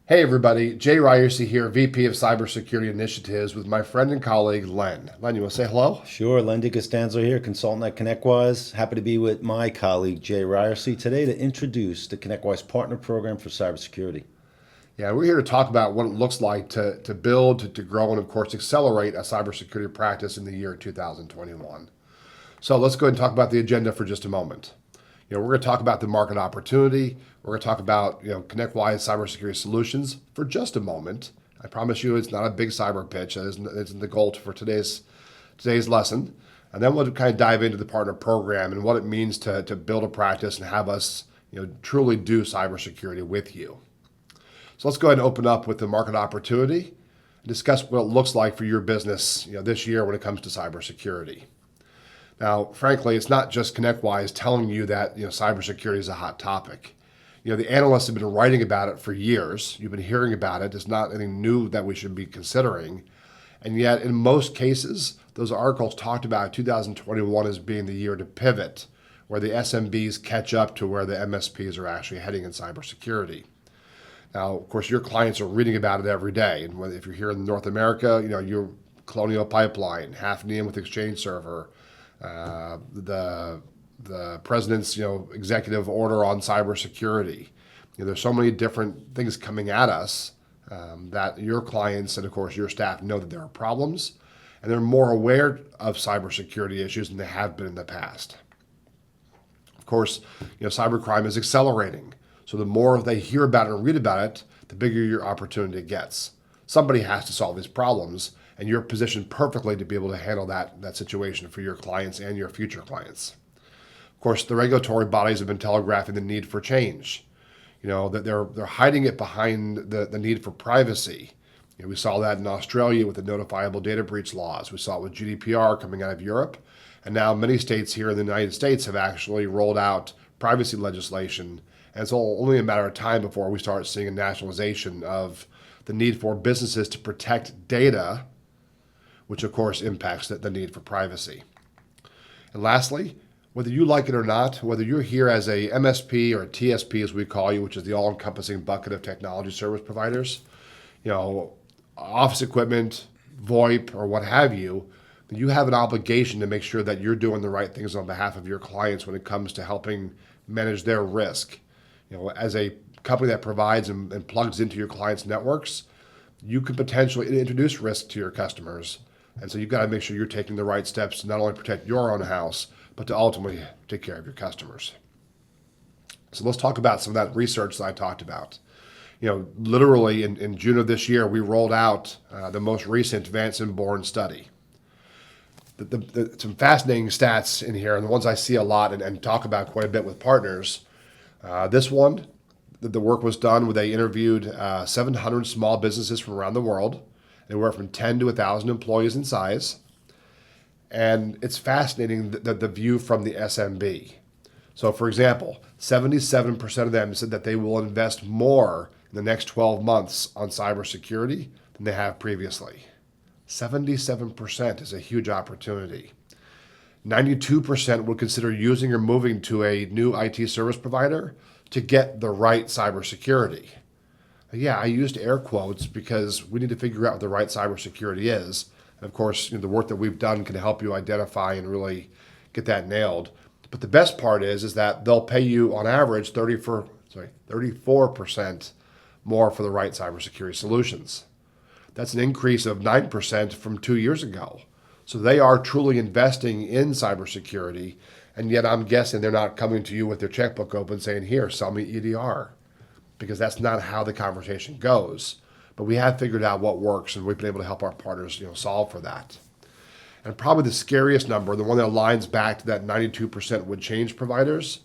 Hey everybody, Jay Ryerson here, VP of Cybersecurity Initiatives with my friend and colleague Len. Len, you want to say hello? Sure, Len Costanzo here, consultant at ConnectWise. Happy to be with my colleague Jay Ryerson today to introduce the ConnectWise Partner Program for Cybersecurity. Yeah, we're here to talk about what it looks like to build, to grow, and of course accelerate a cybersecurity practice in the year 2021. So let's go ahead and talk about the agenda for just a moment. We're going to talk about the market opportunity. We're going to talk about ConnectWise cybersecurity solutions for just a moment. I promise you, it's not a big cyber pitch. That isn't the goal for today's lesson. And then we'll kind of dive into the partner program and what it means to build a practice and have us truly do cybersecurity with you. So let's go ahead and open up with the market opportunity and discuss what it looks like for your business this year when it comes to cybersecurity. Now, frankly, it's not just ConnectWise telling you that cybersecurity is a hot topic. The analysts have been writing about it for years. You've been hearing about it. It's not anything new that we should be considering. And yet, in most cases, those articles talked about 2021 as being the year to pivot, where the SMBs catch up to where the MSPs are actually heading in cybersecurity. Now, of course, your clients are reading about it every day. And if you're here in North America, your Colonial Pipeline, Hafnium with Exchange Server, the president's executive order on cybersecurity. There's so many different things coming at us that your clients and of course your staff know that there are problems, and they're more aware of cybersecurity issues than they have been in the past. Of course, cybercrime is accelerating. So the more they hear about it and read about it, the bigger your opportunity gets. Somebody has to solve these problems, and you're positioned perfectly to be able to handle that situation for your clients and your future clients. Of course, the regulatory bodies have been telegraphing the need for change. That they're hiding it behind the need for privacy. We saw that in Australia with the notifiable data breach laws. We saw it with GDPR coming out of Europe. And now many states here in the United States have actually rolled out privacy legislation. And it's only a matter of time before we start seeing a nationalization of the need for businesses to protect data, which of course impacts the need for privacy. And lastly, whether you like it or not, whether you're here as a MSP or a TSP as we call you, which is the all-encompassing bucket of technology service providers, office equipment, VoIP, or what have you, you have an obligation to make sure that you're doing the right things on behalf of your clients when it comes to helping manage their risk. As a company that provides and plugs into your clients' networks, you could potentially introduce risk to your customers. And so you've got to make sure you're taking the right steps to not only protect your own house, but to ultimately take care of your customers. So let's talk about some of that research that I talked about. Literally in June of this year, we rolled out the most recent Vanson Bourne study. Some fascinating stats in here, and the ones I see a lot and talk about quite a bit with partners. This one, the work was done where they interviewed 700 small businesses from around the world. They were from 10 to 1,000 employees in size. And it's fascinating the view from the SMB. So, for example, 77% of them said that they will invest more in the next 12 months on cybersecurity than they have previously. 77% is a huge opportunity. 92% would consider using or moving to a new IT service provider to get the right cybersecurity. Yeah, I used air quotes because we need to figure out what the right cybersecurity is. And of course, the work that we've done can help you identify and really get that nailed. But the best part is that they'll pay you on average 34% more for the right cybersecurity solutions. That's an increase of 9% from 2 years ago. So they are truly investing in cybersecurity, and yet I'm guessing they're not coming to you with their checkbook open saying, here, sell me EDR, because that's not how the conversation goes. But we have figured out what works, and we've been able to help our partners solve for that. And probably the scariest number, the one that aligns back to that 92% would change providers,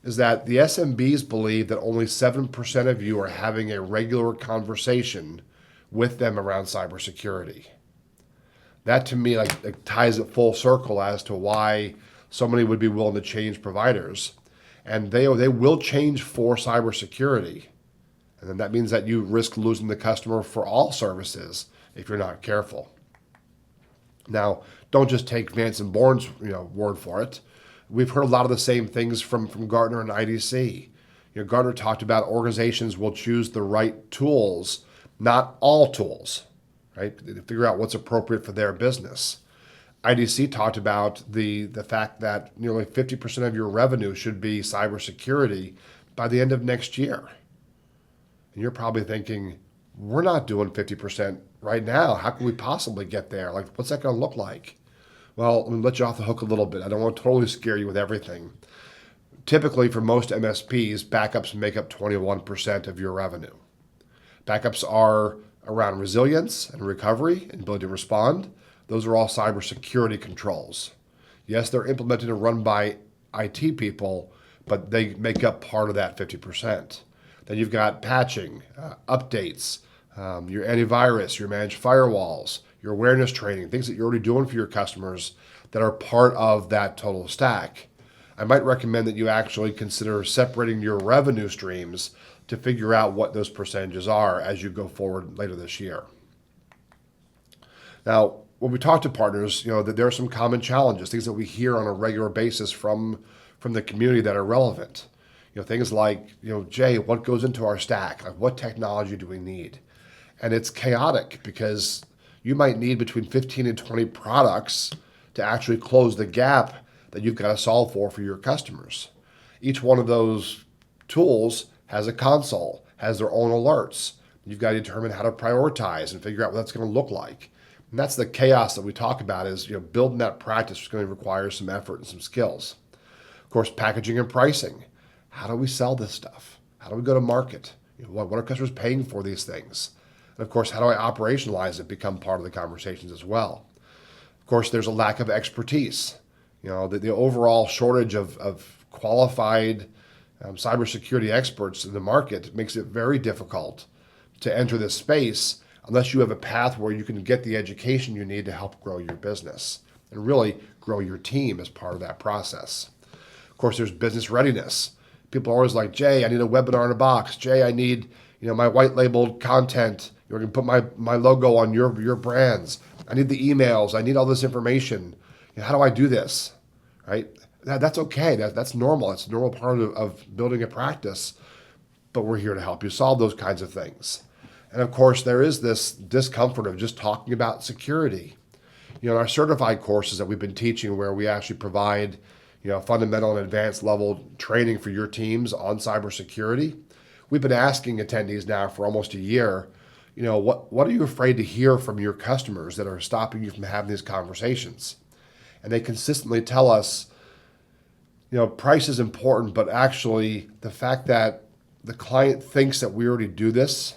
is that the SMBs believe that only 7% of you are having a regular conversation with them around cybersecurity. That to me like ties it full circle as to why so many would be willing to change providers. And they will change for cybersecurity. And then that means that you risk losing the customer for all services if you're not careful. Now, don't just take Vanson Bourne's word for it. We've heard a lot of the same things from Gartner and IDC. Gartner talked about organizations will choose the right tools, not all tools, right? To figure out what's appropriate for their business. IDC talked about the fact that nearly 50% of your revenue should be cybersecurity by the end of next year. And you're probably thinking, we're not doing 50% right now. How can we possibly get there? Like, what's that going to look like? Well, let me let you off the hook a little bit. I don't want to totally scare you with everything. Typically, for most MSPs, backups make up 21% of your revenue. Backups are around resilience and recovery and ability to respond. Those are all cybersecurity controls. Yes, they're implemented and run by IT people, but they make up part of that 50%. Then you've got patching, updates, your antivirus, your managed firewalls, your awareness training, things that you're already doing for your customers that are part of that total stack. I might recommend that you actually consider separating your revenue streams to figure out what those percentages are as you go forward later this year. Now, when we talk to partners, that there are some common challenges, things that we hear on a regular basis from the community that are relevant. Things like, Jay, what goes into our stack? Like, what technology do we need? And it's chaotic because you might need between 15 and 20 products to actually close the gap that you've got to solve for your customers. Each one of those tools has a console, has their own alerts. You've got to determine how to prioritize and figure out what that's going to look like. And that's the chaos that we talk about is, building that practice is going to require some effort and some skills. Of course, packaging and pricing. How do we sell this stuff? How do we go to market? What are customers paying for these things? And of course, how do I operationalize it, become part of the conversations as well? Of course, there's a lack of expertise. The overall shortage of qualified cybersecurity experts in the market makes it very difficult to enter this space unless you have a path where you can get the education you need to help grow your business and really grow your team as part of that process. Of course, there's business readiness. People are always like, Jay, I need a webinar in a box. Jay, I need my white labeled content. You're going to put my logo on your brands. I need the emails. I need all this information. How do I do this? Right? That's okay. That's normal. It's a normal part of building a practice. But we're here to help you solve those kinds of things. And of course, there is this discomfort of just talking about security. Our certified courses that we've been teaching where we actually provide fundamental and advanced level training for your teams on cybersecurity. We've been asking attendees now for almost a year, what are you afraid to hear from your customers that are stopping you from having these conversations? And they consistently tell us, price is important, but actually the fact that the client thinks that we already do this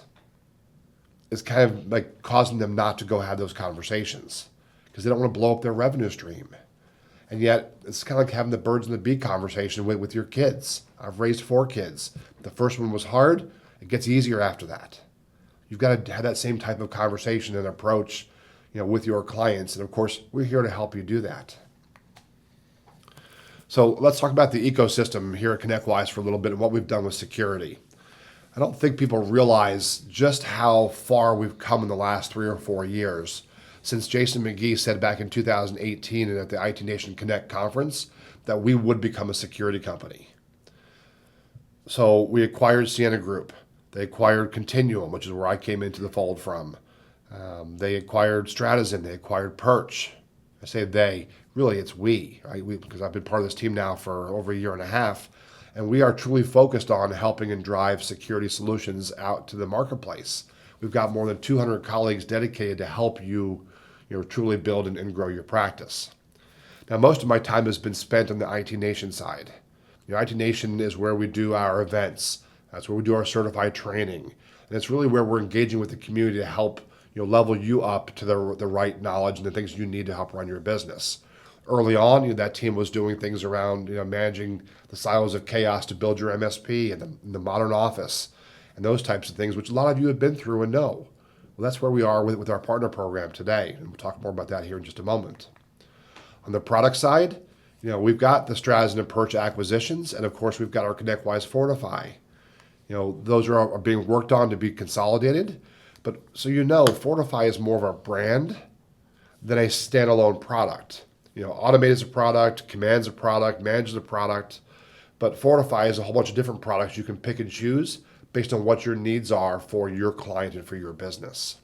is kind of like causing them not to go have those conversations because they don't want to blow up their revenue stream. And yet it's kind of like having the birds and the bee conversation with your kids. I've raised 4 kids. The first one was hard. It gets easier after that. You've got to have that same type of conversation and approach, with your clients. And of course, we're here to help you do that. So let's talk about the ecosystem here at ConnectWise for a little bit and what we've done with security. I don't think people realize just how far we've come in the last 3 or 4 years since Jason McGee said back in 2018 and at the IT Nation Connect conference that we would become a security company. So we acquired Sienna Group. They acquired Continuum, which is where I came into the fold from. They acquired Stratazen. They acquired Perch. I say they. Really, it's we, right? Because I've been part of this team now for over a year and a half. And we are truly focused on helping and drive security solutions out to the marketplace. We've got more than 200 colleagues dedicated to help you, truly build and grow your practice. Now, most of my time has been spent on the IT Nation side. IT Nation is where we do our events. That's where we do our certified training. And it's really where we're engaging with the community to help level you up to the right knowledge and the things you need to help run your business. Early on, that team was doing things around managing the silos of chaos to build your MSP and the modern office and those types of things, which a lot of you have been through and know. Well, that's where we are with our partner program today, and we'll talk more about that here in just a moment. On the product side, we've got the Stratazen and Perch acquisitions, and of course, we've got our ConnectWise Fortify. Those are being worked on to be consolidated, but so Fortify is more of a brand than a standalone product. Automate is a product, Command's a product, Manage is a product, But Fortify is a whole bunch of different products you can pick and choose based on what your needs are for your client and for your business.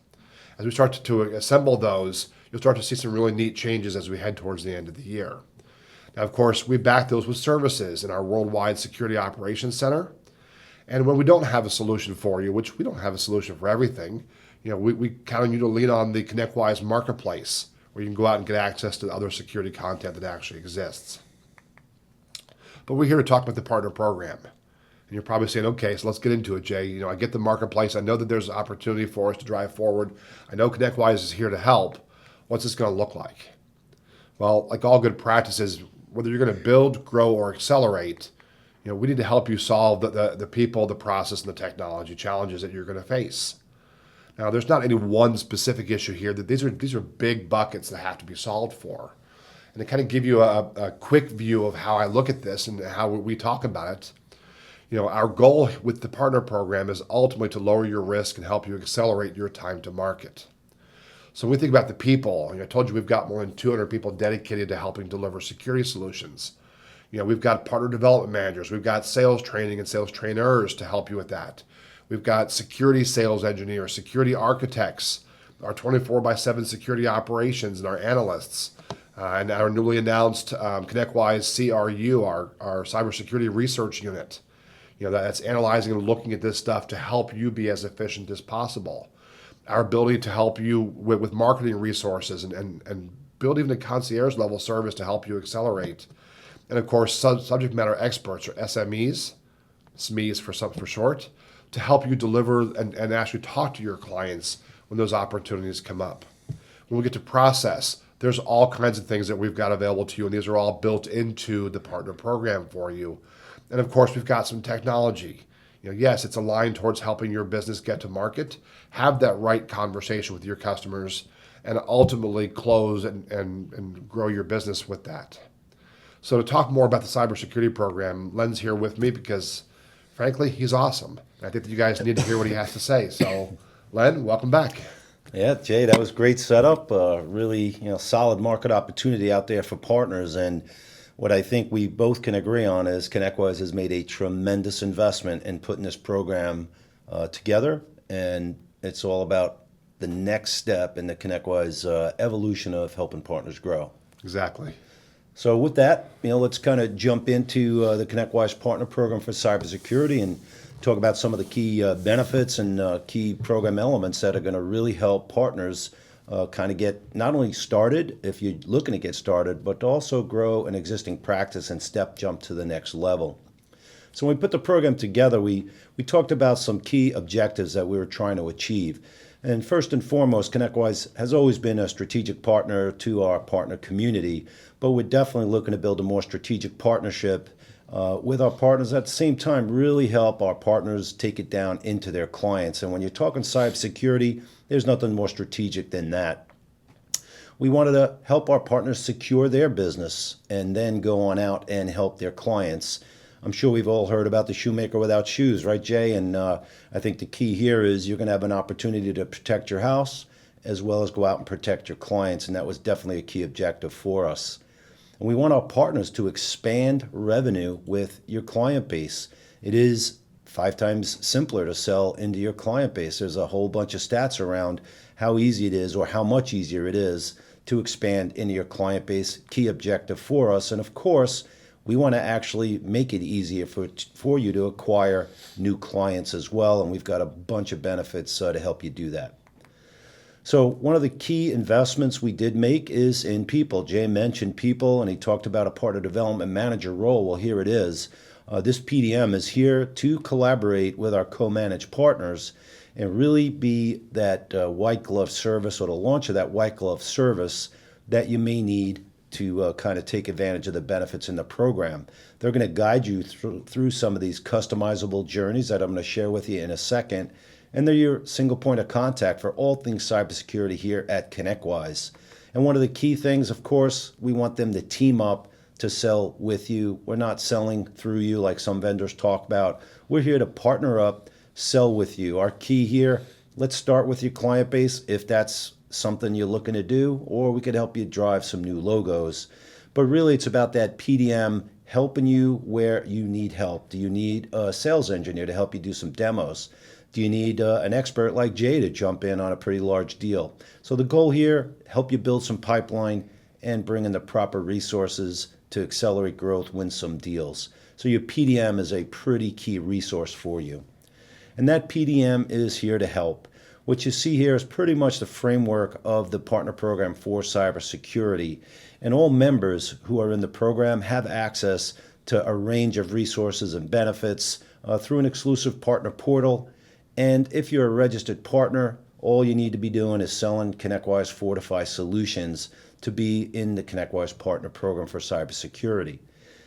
As we start to assemble those, you'll start to see some really neat changes as we head towards the end of the year. Now, of course, we back those with services in our Worldwide Security Operations Center. And when we don't have a solution for you, which we don't have a solution for everything, we count on you to lean on the ConnectWise Marketplace, where you can go out and get access to other security content that actually exists. But we're here to talk about the partner program. And you're probably saying, okay, so let's get into it, Jay. I get the marketplace. I know that there's an opportunity for us to drive forward. I know ConnectWise is here to help. What's this going to look like? Well, like all good practices, whether you're going to build, grow, or accelerate, we need to help you solve the people, the process, and the technology challenges that you're going to face. Now, there's not any one specific issue here. That these are big buckets that have to be solved for. And to kind of give you a quick view of how I look at this and how we talk about it, our goal with the partner program is ultimately to lower your risk and help you accelerate your time to market. So when we think about the people, I told you we've got more than 200 people dedicated to helping deliver security solutions. We've got partner development managers, we've got sales training and sales trainers to help you with that. We've got security sales engineers, security architects, our 24/7 security operations, and our analysts, and our newly announced ConnectWise CRU, our cybersecurity research unit. That's analyzing and looking at this stuff to help you be as efficient as possible. Our ability to help you with marketing resources and build even a concierge level service to help you accelerate. And of course, subject matter experts, or SMEs, SMEs for short, to help you deliver and actually talk to your clients when those opportunities come up. When we get to process, there's all kinds of things that we've got available to you, and these are all built into the partner program for you. And of course, we've got some technology. Yes, it's aligned towards helping your business get to market, have that right conversation with your customers, and ultimately close and grow your business with that. So to talk more about the cybersecurity program, Len's here with me because, frankly, he's awesome. I think that you guys need to hear what he has to say. So, Len, welcome back. Yeah, Jay, that was great setup. Really, solid market opportunity out there for partners. And what I think we both can agree on is ConnectWise has made a tremendous investment in putting this program together. And it's all about the next step in the ConnectWise evolution of helping partners grow. Exactly. So with that, let's kind of jump into the ConnectWise Partner Program for Cybersecurity and talk about some of the key benefits and key program elements that are going to really help partners kind of get not only started, if you're looking to get started, but to also grow an existing practice and jump to the next level. So when we put the program together, we talked about some key objectives that we were trying to achieve. And first and foremost, ConnectWise has always been a strategic partner to our partner community, but we're definitely looking to build a more strategic partnership with our partners. At the same time, really help our partners take it down into their clients. And when you're talking cybersecurity, there's nothing more strategic than that. We wanted to help our partners secure their business and then go on out and help their clients. I'm sure we've all heard about the shoemaker without shoes, right, Jay? And I think the key here is you're going to have an opportunity to protect your house as well as go out and protect your clients. And that was definitely a key objective for us. And we want our partners to expand revenue with your client base. It is 5 times simpler to sell into your client base. There's a whole bunch of stats around how easy it is or how much easier it is to expand into your client base. Key objective for us. And of course, we want to actually make it easier for you to acquire new clients as well. And we've got a bunch of benefits to help you do that. So one of the key investments we did make is in people. Jay mentioned people, and he talked about a partner development manager role. Well, here it is. This PDM is here to collaborate with our co-managed partners and really be that white glove service or the launch of that white glove service that you may need to kind of take advantage of the benefits in the program. They're going to guide you through some of these customizable journeys that I'm going to share with you in a second. And they're your single point of contact for all things cybersecurity here at ConnectWise. And one of the key things, of course, we want them to team up to sell with you. We're not selling through you like some vendors talk about. We're here to partner up, sell with you. Our key here, let's start with your client base if that's something you're looking to do, or we could help you drive some new logos. But really, it's about that PDM helping you where you need help. Do you need a sales engineer to help you do some demos? Do you need an expert like Jay to jump in on a pretty large deal? So the goal here, help you build some pipeline and bring in the proper resources to accelerate growth, win some deals. So your PDM is a pretty key resource for you. And that PDM is here to help. What you see here is pretty much the framework of the partner program for cybersecurity. And all members who are in the program have access to a range of resources and benefits through an exclusive partner portal. And if you're a registered partner, all you need to be doing is selling ConnectWise Fortify solutions to be in the ConnectWise Partner Program for cybersecurity.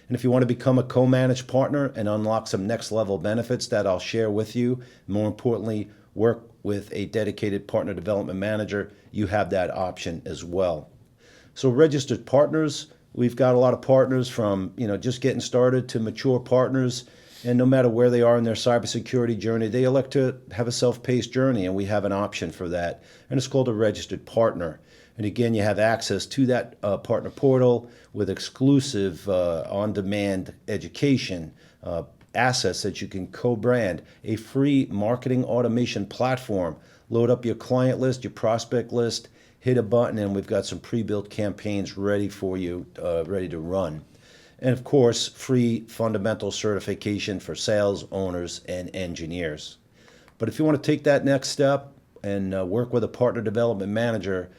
And if you want to become a co-managed partner and unlock some next level benefits that I'll share with you, more importantly, work with a dedicated partner development manager, you have that option as well. So registered partners, we've got a lot of partners from just getting started to mature partners. And no matter where they are in their cybersecurity journey, they elect to have a self-paced journey, and we have an option for that. And it's called a registered partner. And again, you have access to that partner portal with exclusive on-demand education, assets that you can co-brand, a free marketing automation platform, load up your client list, your prospect list, hit a button, and we've got some pre-built campaigns ready for you, ready to run. And of course, free fundamental certification for sales owners and engineers. But if you want to take that next step and work with a partner development manager,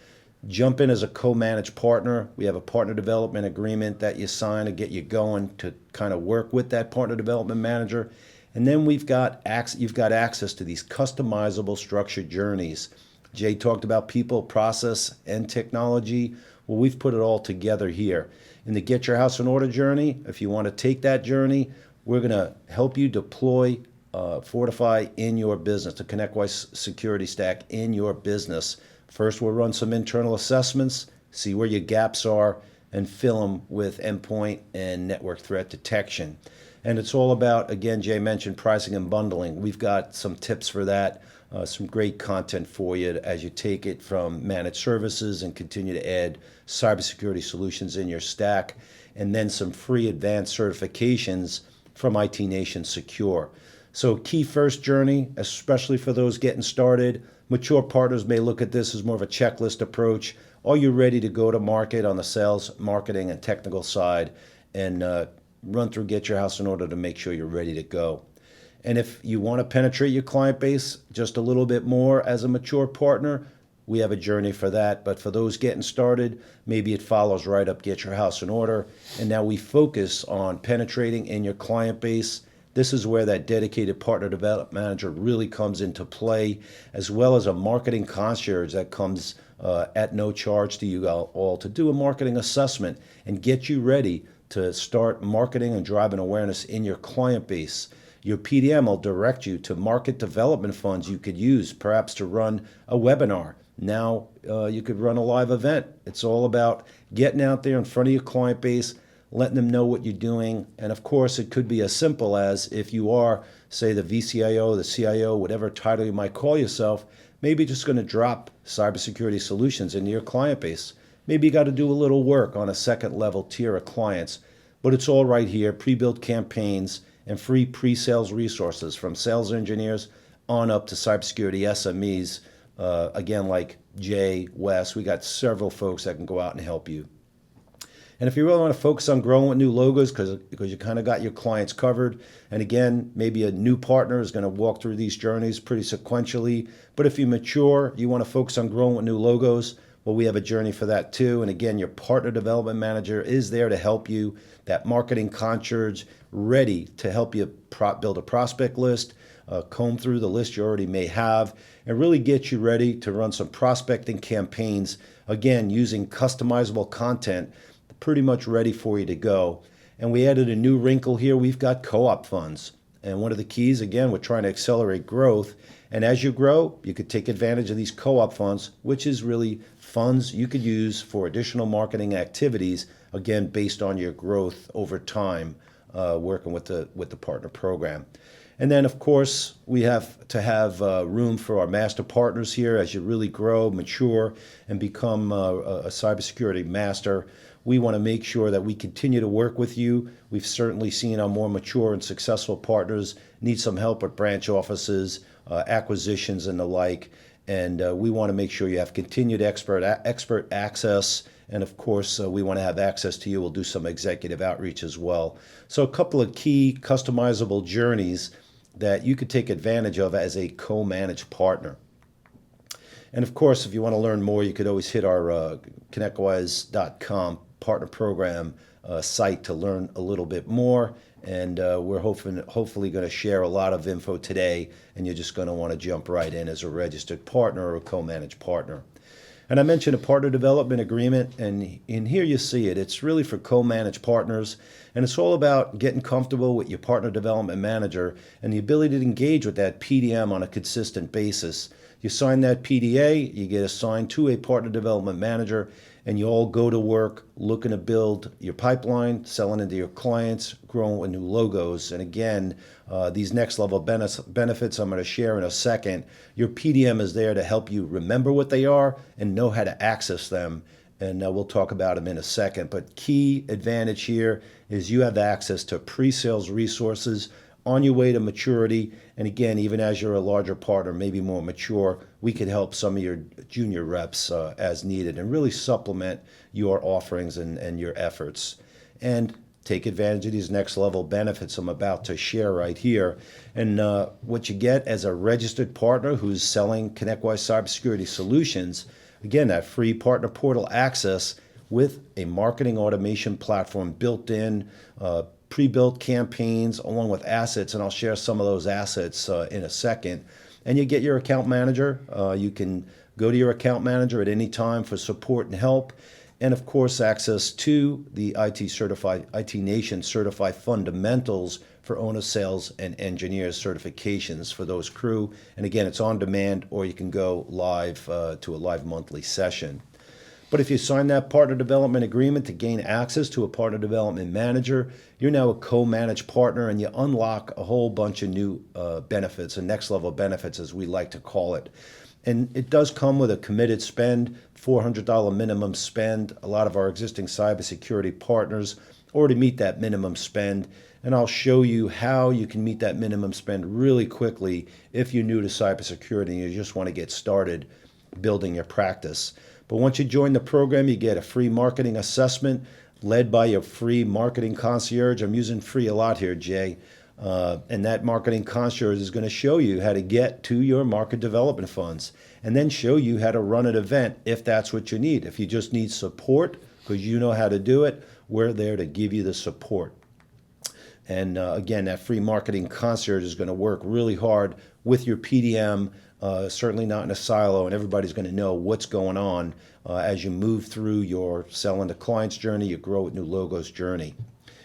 jump in as a co-managed partner. We have a partner development agreement that you sign to get you going to kind of work with that partner development manager. And then you've got access to these customizable structured journeys. Jay talked about people, process, and technology. Well, we've put it all together here. In the Get Your House in Order journey, if you want to take that journey, we're going to help you deploy Fortify in your business, the ConnectWise security stack in your business. First, we'll run some internal assessments, see where your gaps are, and fill them with endpoint and network threat detection. And it's all about, again, Jay mentioned pricing and bundling. We've got some tips for that, some great content for you as you take it from managed services and continue to add cybersecurity solutions in your stack, and then some free advanced certifications from IT Nation Secure. So key first journey, especially for those getting started. Mature partners may look at this as more of a checklist approach. Are you ready to go to market on the sales, marketing, and technical side, and run through Get Your House in Order to make sure you're ready to go? And if you want to penetrate your client base just a little bit more as a mature partner, we have a journey for that. But for those getting started, maybe it follows right up Get Your House in Order. And now we focus on penetrating in your client base. This is where that dedicated partner development manager really comes into play, as well as a marketing concierge that comes at no charge to you all to do a marketing assessment and get you ready to start marketing and driving awareness in your client base. Your PDM will direct you to market development funds you could use, perhaps to run a webinar. Now you could run a live event. It's all about getting out there in front of your client base, letting them know what you're doing. And of course, it could be as simple as, if you are, say, the VCIO, the CIO, whatever title you might call yourself, maybe just going to drop cybersecurity solutions into your client base. Maybe you got to do a little work on a second level tier of clients, but it's all right here, pre-built campaigns and free pre-sales resources from sales engineers on up to cybersecurity SMEs. Again, like Jay, Wes, we got several folks that can go out and help you. And if you really want to focus on growing with new logos, because you kind of got your clients covered, and again, maybe a new partner is going to walk through these journeys pretty sequentially. But if you mature, you want to focus on growing with new logos, well, we have a journey for that too. And again, your partner development manager is there to help you, that marketing concierge ready to help you build a prospect list, comb through the list you already may have, and really get you ready to run some prospecting campaigns, again, using customizable content, pretty much ready for you to go. And we added a new wrinkle here. We've got co-op funds. And one of the keys, again, we're trying to accelerate growth. And as you grow, you could take advantage of these co-op funds, which is really funds you could use for additional marketing activities, again, based on your growth over time, working with the partner program. And then, of course, we have to have room for our master partners here as you really grow, mature, and become a cybersecurity master. We want to make sure that we continue to work with you. We've certainly seen our more mature and successful partners need some help with branch offices, acquisitions, and the like. And we want to make sure you have continued expert access. And of course, we want to have access to you. We'll do some executive outreach as well. So a couple of key customizable journeys that you could take advantage of as a co-managed partner. And of course, if you want to learn more, you could always hit our ConnectWise.com partner program site to learn a little bit more. And we're hopefully going to share a lot of info today, and you're just going to want to jump right in as a registered partner or a co-managed partner. And I mentioned a partner development agreement, and in here you see it. It's really for co-managed partners, and it's all about getting comfortable with your partner development manager and the ability to engage with that PDM on a consistent basis. You sign that PDA, you get assigned to a partner development manager, and you all go to work looking to build your pipeline, selling into your clients, growing with new logos. And again, these next level benefits I'm going to share in a second. Your PDM is there to help you remember what they are and know how to access them. And we'll talk about them in a second. But key advantage here is you have access to pre-sales resources on your way to maturity. And again, even as you're a larger partner, maybe more mature, we could help some of your junior reps as needed and really supplement your offerings and your efforts. And take advantage of these next level benefits I'm about to share right here. And what you get as a registered partner who's selling ConnectWise cybersecurity solutions, again, that free partner portal access with a marketing automation platform built in, pre-built campaigns along with assets, and I'll share some of those assets in a second. And you get your account manager. You can go to your account manager at any time for support and help. And of course, access to the IT Nation certified fundamentals for owner sales and engineers certifications for those crew. And again, it's on demand, or you can go live to a live monthly session. But if you sign that partner development agreement to gain access to a partner development manager, you're now a co-managed partner, and you unlock a whole bunch of new benefits and next level benefits, as we like to call it. And it does come with a committed spend, $400 minimum spend. A lot of our existing cybersecurity partners already meet that minimum spend. And I'll show you how you can meet that minimum spend really quickly if you're new to cybersecurity and you just want to get started building your practice. But once you join the program, you get a free marketing assessment led by your free marketing concierge. I'm using free a lot here, Jay. And that marketing concierge is going to show you how to get to your market development funds and then show you how to run an event if that's what you need. If you just need support because you know how to do it, we're there to give you the support. And again, that free marketing concierge is going to work really hard with your PDM, certainly not in a silo, and everybody's going to know what's going on as you move through your selling to clients journey, your grow with new logos journey.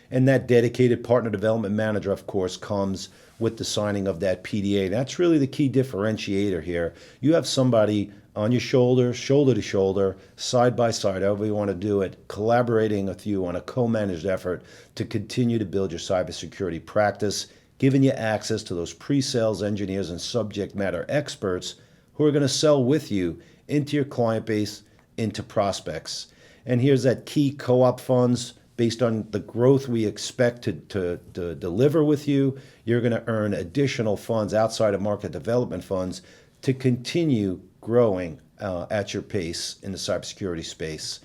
And that dedicated partner development manager, of course, comes with the signing of that PDA. That's really the key differentiator here. You have somebody on your shoulder, shoulder to shoulder, side by side, however you want to do it, collaborating with you on a co-managed effort to continue to build your cybersecurity practice, giving you access to those pre-sales engineers and subject matter experts who are going to sell with you into your client base, into prospects. And here's that key co-op funds. Based on the growth we expect to deliver with you, you're going to earn additional funds outside of market development funds to continue growing at your pace in the cybersecurity space.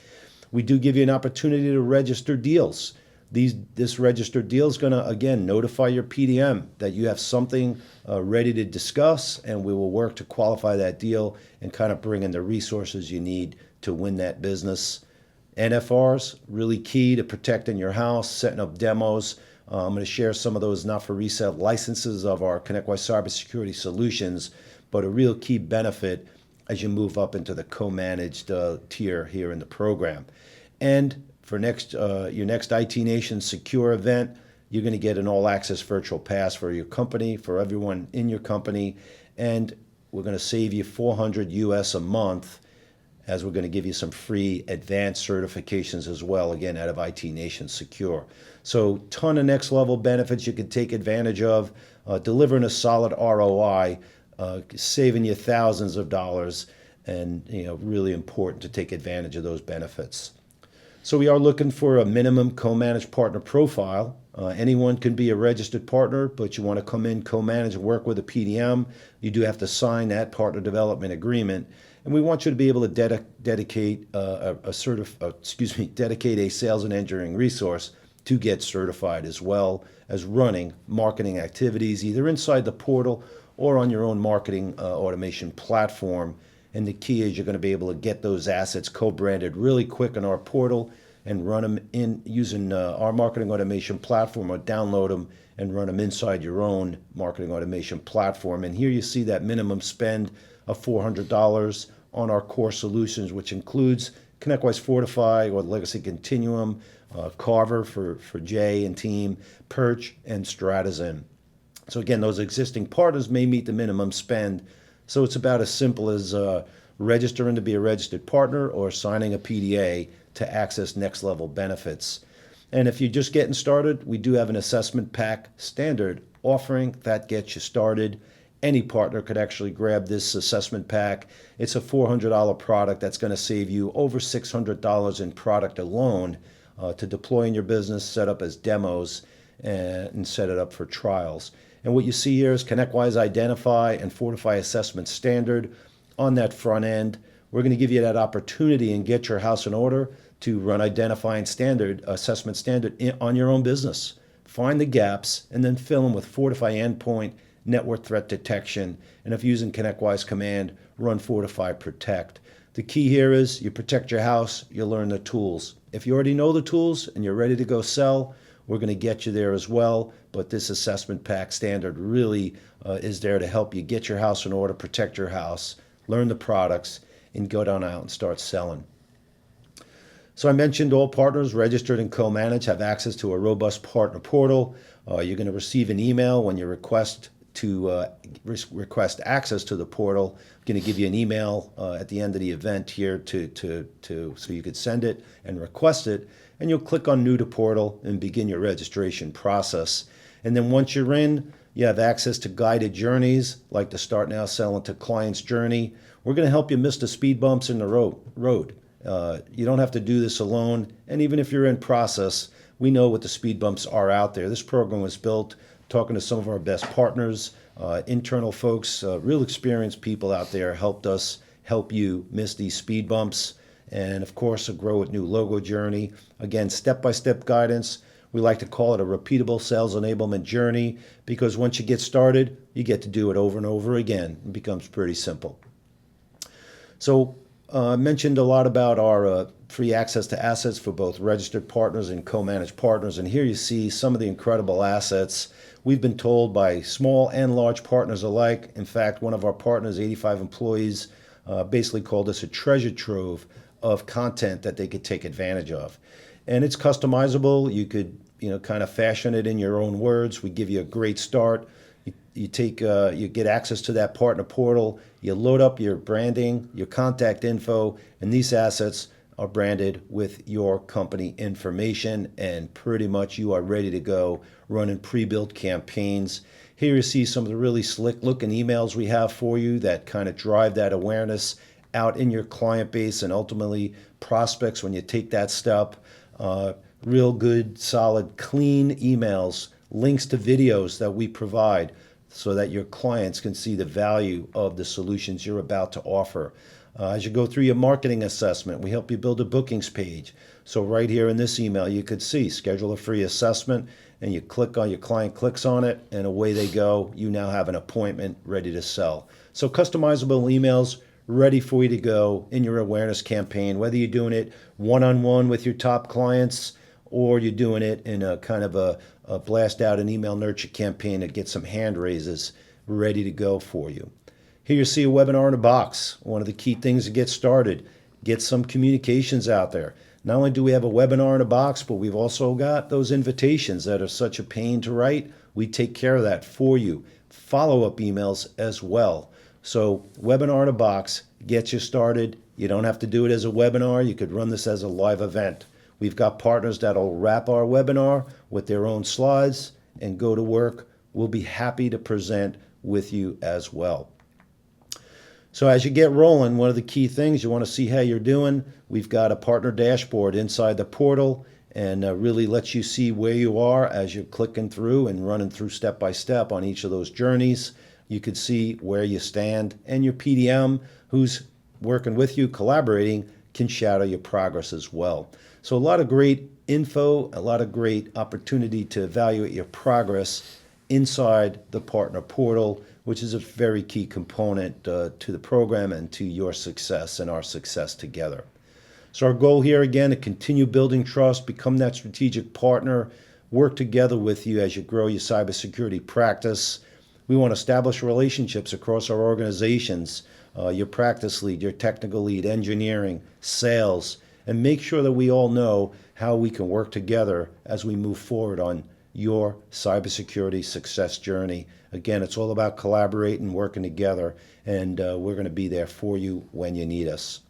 We do give you an opportunity to register deals. This registered deal is going to, again, notify your PDM that you have something ready to discuss, and we will work to qualify that deal and kind of bring in the resources you need to win that business. NFRs, really key to protecting your house, setting up demos. I'm going to share some of those not for resale licenses of our ConnectWise cybersecurity solutions, but a real key benefit as you move up into the co-managed tier here in the program. And for your next IT Nation secure event, you're going to get an all-access virtual pass for your company, for everyone in your company, and we're going to save you $400 US a month, as we're going to give you some free advanced certifications as well, again, out of IT Nation Secure. So ton of next level benefits you can take advantage of. delivering a solid ROI, saving you thousands of dollars, and really important to take advantage of those benefits. So we are looking for a minimum co-managed partner profile. Anyone can be a registered partner, but you want to come in, co-manage, and work with a PDM. You do have to sign that partner development agreement, and we want you to be able to dedicate a sales and engineering resource to get certified, as well as running marketing activities either inside the portal or on your own marketing automation platform. And the key is you're going to be able to get those assets co-branded really quick in our portal and run them in using our marketing automation platform, or download them and run them inside your own marketing automation platform. And here you see that minimum spend of $400 on our core solutions, which includes ConnectWise Fortify or Legacy Continuum, Carver for Jay and team, Perch, and Stratazen. So again, those existing partners may meet the minimum spend. So it's about as simple as registering to be a registered partner or signing a PDA to access next level benefits. And if you're just getting started, we do have an assessment pack standard offering that gets you started. Any partner could actually grab this assessment pack. It's a $400 product that's going to save you over $600 in product alone to deploy in your business, set up as demos, and set it up for trials. And what you see here is ConnectWise Identify and Fortify Assessment Standard. On that front end, we're going to give you that opportunity and get your house in order to run Identify and Assessment Standard on your own business. Find the gaps and then fill them with Fortify Endpoint, Network Threat Detection, and if using ConnectWise Command, run Fortify Protect. The key here is you protect your house, you learn the tools. If you already know the tools and you're ready to go sell, we're going to get you there as well. But this assessment pack standard really is there to help you get your house in order, protect your house, learn the products, and go down out and start selling. So I mentioned all partners registered and co-managed have access to a robust partner portal. You're going to receive an email when you request access to the portal. I'm going to give you an email at the end of the event here so you could send it and request it, and you'll click on New to Portal and begin your registration process. And then once you're in, you have access to guided journeys like the Start Now Selling to Clients journey. We're going to help you miss the speed bumps in the road. You don't have to do this alone, and even if you're in process, we know what the speed bumps are out there. This program was built talking to some of our best partners, internal folks, real experienced people out there helped us help you miss these speed bumps. And of course, a Grow With New logo journey. Again, step-by-step guidance. We like to call it a repeatable sales enablement journey because once you get started, you get to do it over and over again. It becomes pretty simple. So I mentioned a lot about our free access to assets for both registered partners and co-managed partners. And here you see some of the incredible assets. We've been told by small and large partners alike. In fact, one of our partners, 85 employees, basically called us a treasure trove of content that they could take advantage of. And it's customizable. You could, kind of fashion it in your own words. We give you a great start. You get access to that partner portal. You load up your branding, your contact info, and these assets are branded with your company information, and pretty much you are ready to go running pre-built campaigns. Here you see some of the really slick looking emails we have for you that kind of drive that awareness out in your client base and ultimately prospects when you take that step. Real good, solid, clean emails, links to videos that we provide so that your clients can see the value of the solutions you're about to offer. As you go through your marketing assessment, we help you build a bookings page. So right here in this email, you could see schedule a free assessment, and your client clicks on it, and away they go. You now have an appointment ready to sell. So customizable emails ready for you to go in your awareness campaign, whether you're doing it one-on-one with your top clients or you're doing it in a kind of a blast out an email nurture campaign that gets some hand raises ready to go for you. Here you see a webinar in a box. One of the key things to get started, get some communications out there. Not only do we have a webinar in a box, but we've also got those invitations that are such a pain to write. We take care of that for you. Follow-up emails as well. So webinar in a box gets you started. You don't have to do it as a webinar. You could run this as a live event. We've got partners that'll wrap our webinar with their own slides and go to work we'll be happy to present with you as well. So as you get rolling, one of the key things you want to see how you're doing, we've got a partner dashboard inside the portal, and really lets you see where you are as you're clicking through and running through step by step on each of those journeys. You can see where you stand, and your PDM, who's working with you, collaborating, can shadow your progress as well. So a lot of great info, a lot of great opportunity to evaluate your progress inside the partner portal, which is a very key component to the program and to your success and our success together. So our goal here, again, to continue building trust, become that strategic partner, work together with you as you grow your cybersecurity practice. We want to establish relationships across our organizations, your practice lead, your technical lead, engineering, sales, and make sure that we all know how we can work together as we move forward on your cybersecurity success journey. Again, it's all about collaborating, working together, and we're going to be there for you when you need us.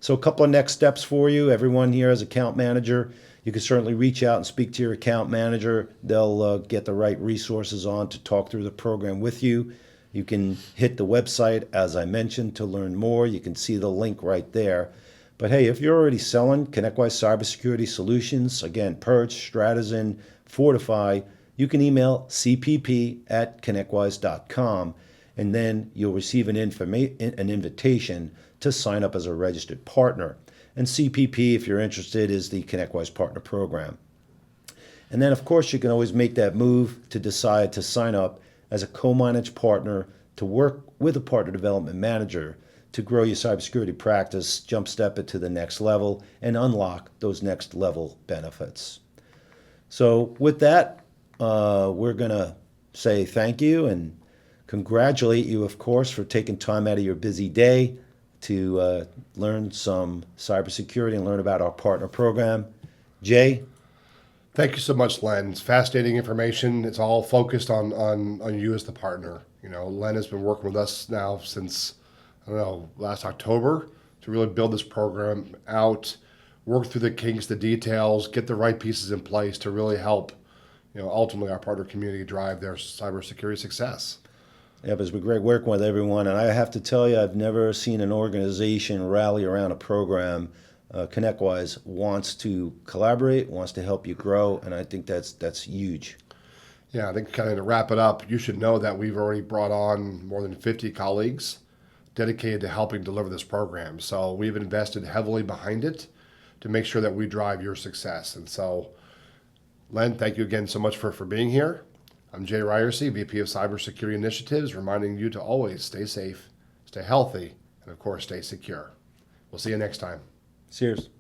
So a couple of next steps for you. Everyone here as account manager, you can certainly reach out and speak to your account manager. They'll get the right resources on to talk through the program with you. You can hit the website, as I mentioned, to learn more. You can see the link right there. But hey, if you're already selling ConnectWise Cybersecurity Solutions, again, Perch, Stratizen, Fortify, you can email cpp@connectwise.com, and then you'll receive an invitation to sign up as a registered partner. And CPP, if you're interested, is the ConnectWise Partner Program. And then, of course, you can always make that move to decide to sign up as a co-managed partner to work with a partner development manager to grow your cybersecurity practice, jump step it to the next level, and unlock those next level benefits. So with that, we're going to say thank you and congratulate you, of course, for taking time out of your busy day to learn some cybersecurity and learn about our partner program. Jay? Thank you so much, Len. It's fascinating information. It's all focused on you as the partner. You know, Len has been working with us now since, I don't know, last October to really build this program out, work through the kinks, the details, get the right pieces in place to really help, you know, ultimately our partner community drive their cybersecurity success. Yeah, but it's been great working with everyone, and I have to tell you, I've never seen an organization rally around a program. ConnectWise wants to collaborate, wants to help you grow, and I think that's huge. Yeah, I think kind of to wrap it up, you should know that we've already brought on more than 50 colleagues dedicated to helping deliver this program. So we've invested heavily behind it to make sure that we drive your success. And so, Len, thank you again so much for being here. I'm Jay Ryerson, VP of Cybersecurity Initiatives, reminding you to always stay safe, stay healthy, and of course, stay secure. We'll see you next time. Cheers.